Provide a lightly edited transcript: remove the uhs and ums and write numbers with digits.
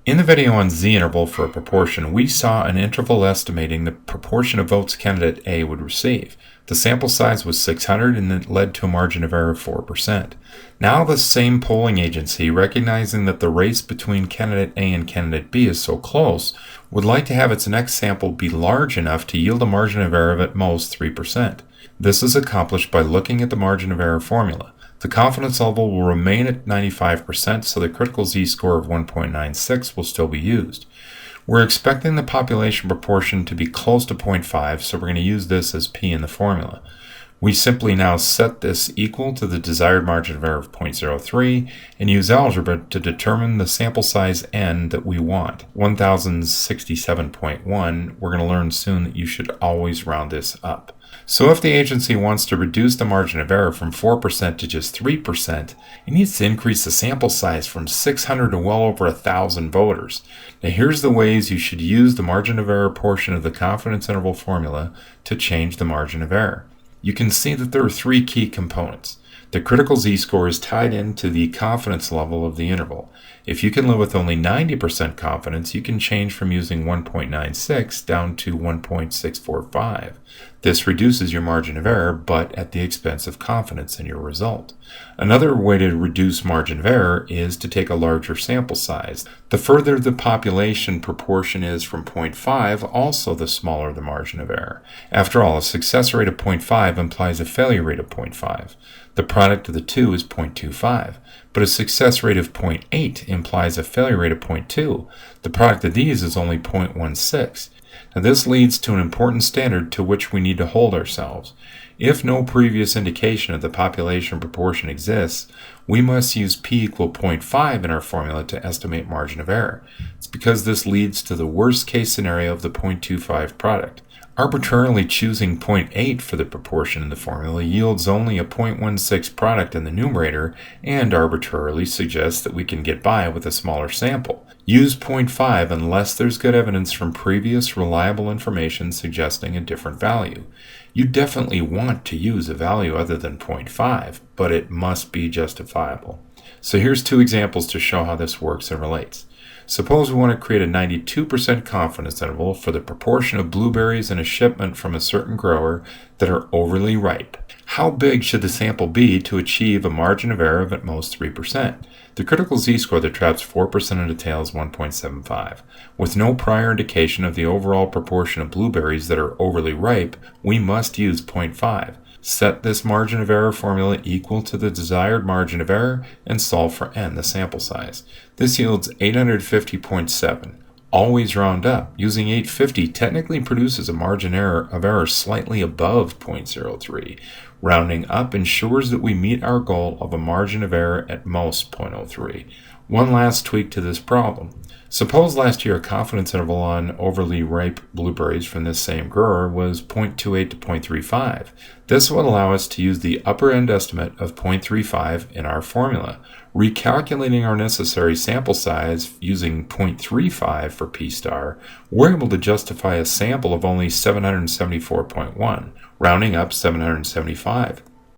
In the video on z-interval for a proportion, we saw an interval estimating the proportion of votes candidate A would receive. The sample size was 600 and it led to a margin of error of 4%. Now the same polling agency, recognizing that the race between candidate A and candidate B is so close, would like to have its next sample be large enough to yield a margin of error of at most 3%. This is accomplished by looking at the margin of error formula. The confidence level will remain at 95%, so the critical z-score of 1.96 will still be used. We're expecting the population proportion to be close to 0.5, so we're going to use this as p in the formula. We simply now set this equal to the desired margin of error of 0.03 and use algebra to determine the sample size n that we want, 1067.1. We're going to learn soon that you should always round this up. So if the agency wants to reduce the margin of error from 4% to just 3%, it needs to increase the sample size from 600 to well over 1,000 voters. Now here's the ways you should use the margin of error portion of the confidence interval formula to change the margin of error. You can see that there are three key components. The critical z-score is tied into the confidence level of the interval. If you can live with only 90% confidence, you can change from using 1.96 down to 1.645. This reduces your margin of error, but at the expense of confidence in your result. Another way to reduce margin of error is to take a larger sample size. The further the population proportion is from 0.5, also the smaller the margin of error. After all, a success rate of 0.5 implies a failure rate of 0.5. The product of the two is 0.25, but a success rate of 0.8 implies a failure rate of 0.2. The product of these is only 0.16. Now this leads to an important standard to which we need to hold ourselves. If no previous indication of the population proportion exists, we must use p equal 0.5 in our formula to estimate margin of error. It's because this leads to the worst case scenario of the 0.25 product. Arbitrarily choosing 0.8 for the proportion in the formula yields only a 0.16 product in the numerator and arbitrarily suggests that we can get by with a smaller sample. Use 0.5 unless there's good evidence from previous reliable information suggesting a different value. You definitely want to use a value other than 0.5, but it must be justifiable. So here's two examples to show how this works and relates. Suppose we want to create a 92% confidence interval for the proportion of blueberries in a shipment from a certain grower that are overly ripe. How big should the sample be to achieve a margin of error of at most 3%? The critical z-score that traps 4% of the tail is 1.75. With no prior indication of the overall proportion of blueberries that are overly ripe, we must use 0.5. Set this margin of error formula equal to the desired margin of error and solve for n, the sample size. This yields 850.7. Always round up. Using 850 technically produces a margin of error slightly above 0.03. Rounding up ensures that we meet our goal of a margin of error at most 0.03. One last tweak to this problem. Suppose last year a confidence interval on overly ripe blueberries from this same grower was 0.28 to 0.35. This would allow us to use the upper end estimate of 0.35 in our formula. Recalculating our necessary sample size using 0.35 for p star, we're able to justify a sample of only 774.1, rounding up 775.